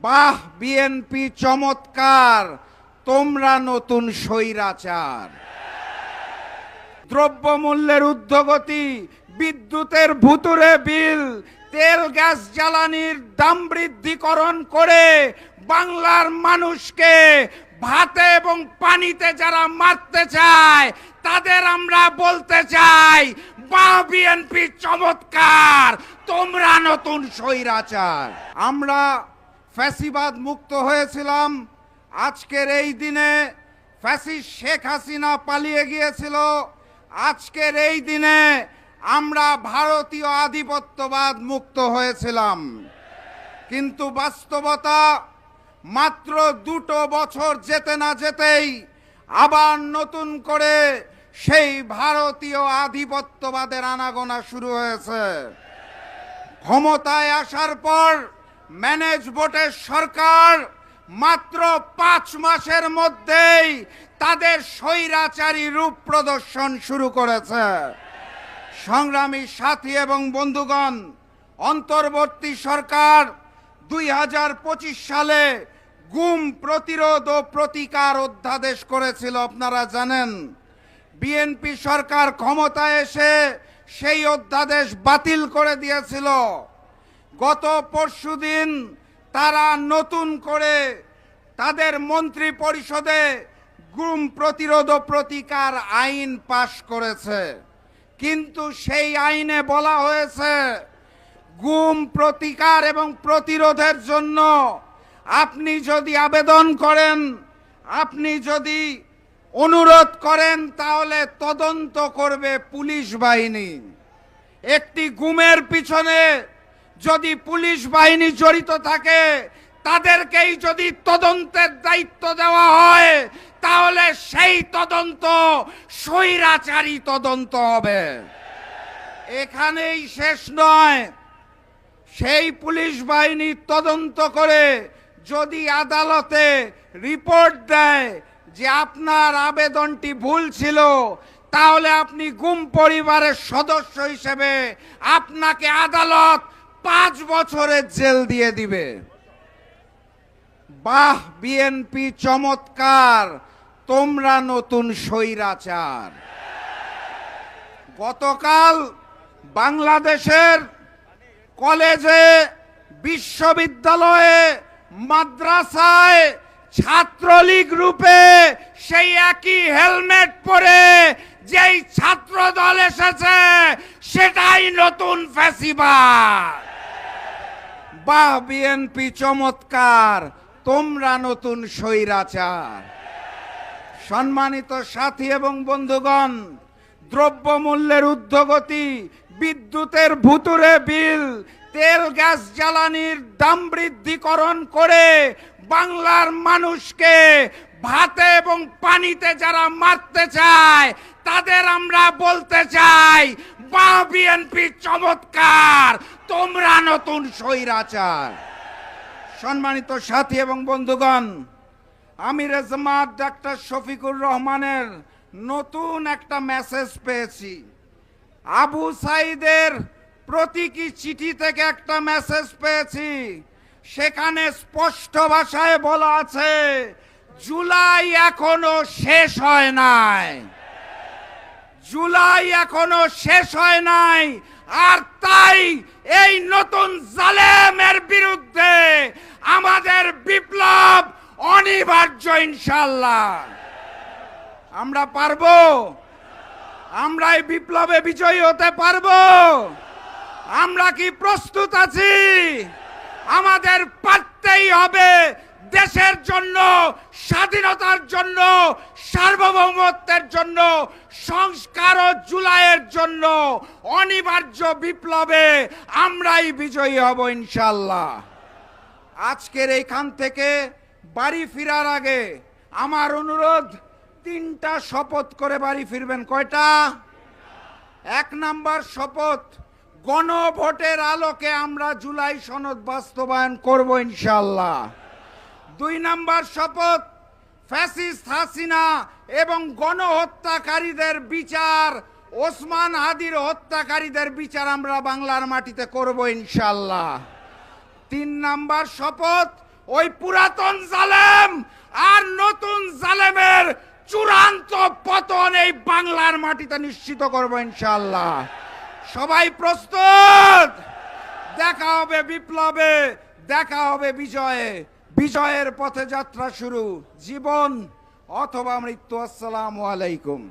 বাহ বিএনপি চমৎকার, তোমরা নতুন স্বৈরাচার। দ্রব্যমূল্যের ঊর্ধ্বগতি, বিদ্যুতের ভুতুরে বিল, তেল গ্যাস জ্বালানির দাম বৃদ্ধিকরণ করে বাংলার মানুষকে ভাতে এবং পানিতে যারা মারতে চায় তাদের আমরা বলতে চাই, বাহ বিএনপি চমৎকার, তোমরা নতুন স্বৈরাচার। আমরা ফ্যাসিবাদ মুক্ত হয়েছিলাম। আজকের এই দিনে ফ্যাসিস্ট শেখ হাসিনা পালিয়ে গিয়েছিল। আজকের এই দিনে আমরা ভারতীয় আধিপত্যবাদ মুক্ত হয়েছিলাম। কিন্তু বাস্তবতা মাত্র 2 বছর যেতে না যেতেই আবার নতুন করে সেই ভারতীয় আধিপত্যবাদের আনাগোনা শুরু হয়েছে। ক্ষমতায় আসার পর ম্যানেজ ভোটের সরকার মাত্র 5 মাসের মধ্যেই তাদের স্বৈরাচারী রূপ প্রদর্শন শুরু করেছে। সংগ্রামী সাথী এবং বন্ধুগণ, অন্তর্বর্তী সরকার 2025 সালে গুম প্রতিরোধ ও প্রতিকার অধ্যাদেশ করেছিল, আপনারা জানেন। বিএনপি সরকার ক্ষমতায় এসে সেই অধ্যাদেশ বাতিল করে দিয়েছিল। গত পরশুদিন তারা নতুন করে তাদের মন্ত্রী পরিষদে গুম প্রতিরোধ ও প্রতিকার আইন পাশ করেছে। কিন্তু সেই আইনে বলা হয়েছে গুম প্রতিকার এবং প্রতিরোধের জন্য আপনি যদি আবেদন করেন, আপনি যদি অনুরোধ করেন, তাহলে তদন্ত করবে পুলিশ বাহিনী। একটি গুমের পিছনে যদি পুলিশ বাহিনী জড়িত থাকে, তাদেরকেই যদি তদন্তের দায়িত্ব দেওয়া হয়, তাহলে সেই তদন্ত স্বৈরাচারী তদন্ত হবে। এখানেই শেষ নয়, সেই পুলিশ বাহিনী তদন্ত করে যদি আদালতে রিপোর্ট দেয় যে আপনার আবেদনটি ভুল ছিল, তাহলে আপনি গুম পরিবারের সদস্য হিসেবে আপনাকে আদালত 5 বছরের জেল দিয়ে দিবে। বাহ বিএনপি চমৎকার, তোমরা নতুন স্বৈরাচার। গতকাল বাংলাদেশের কলেজে, বিশ্ববিদ্যালয়ে, মাদ্রাসায় ছাত্রলীগ রূপে সেই একই হেলমেট পরে যেই ছাত্র দল এসেছে, সেটাই নতুন ফ্যাসিবাদ। বাহ বিএনপি চমৎকার, তোমরা নতুন স্বৈরাচার। সম্মানিত সাথী এবং বন্ধুগণ, দ্রব্যমূল্যের ঊর্ধ্বগতি, বিদ্যুতের ভুতুরে বিল, তেল গ্যাস জ্বালানির দাম বৃদ্ধিকরণ করে বাংলার মানুষকে ভাতে এবং পানিতে যারা মারতে চায় তাদের আমরা বলতে চাই, বাহ বিএনপি চমৎকার, তোমরা নতুন স্বৈরাচার। সম্মানিত সাথী এবং বন্ধুগণ, আমির জামাত ডাক্তার শফিকুর রহমানের নতুন একটা মেসেজ পেয়েছি। আবু সাইদের প্রতীকী চিঠি থেকে একটা মেসেজ পেয়েছি। সেখানে স্পষ্ট ভাষায় বলা আছে, জুলাই এখনো শেষ হয় নাই, জুলাই এখনো শেষ হয় নাই। আর তাই এই নতুন জালেমের বিরুদ্ধে আমাদের বিপ্লব অনিবার্য, ইনশাআল্লাহ। আমরা পারবো, আমরা এই বিপ্লবে বিজয়ী হতে পারবো। আমরা কি প্রস্তুত আছি? আমাদের পারতেই হবে। দেশের জন্য, স্বাধীনতার জন্য, সার্বভৌমত্বের জন্য, সংস্কার ও জুলাইয়ের জন্য অনিবার্য বিপ্লবে আমরাই বিজয়ী হব, ইনশাআল্লাহ। আজকের এইখান থেকে বাড়ি ফেরার আগে আমার অনুরোধ, 3টা শপথ করে বাড়ি ফিরবেন। কয়টা? 1 নাম্বার শপথ, গণভোটের আলোকে আমরা জুলাই সনদ বাস্তবায়ন করব, ইনশাআল্লাহ। 2 নাম্বার শপথ, ফ্যাসিস্ট হাসিনা এবং গণহত্যাকারীদের বিচার, ওসমান হাদির হত্যাকারীদের বিচার আমরা বাংলার মাটিতে করব, ইনশাআল্লাহ। 3 নাম্বার শপথ, ওই পুরাতন জালেম আর নতুন জালেমের চূড়ান্ত পতন এই বাংলার মাটিতে নিশ্চিত করব ইনশাআল্লাহ। সবাই প্রস্তুত? দেখা হবে বিপ্লবে, দেখা হবে বিজয়ে। বিজয়ের পথে যাত্রা শুরু, জীবন অথবা মৃত্যু। আসসালামু আলাইকুম।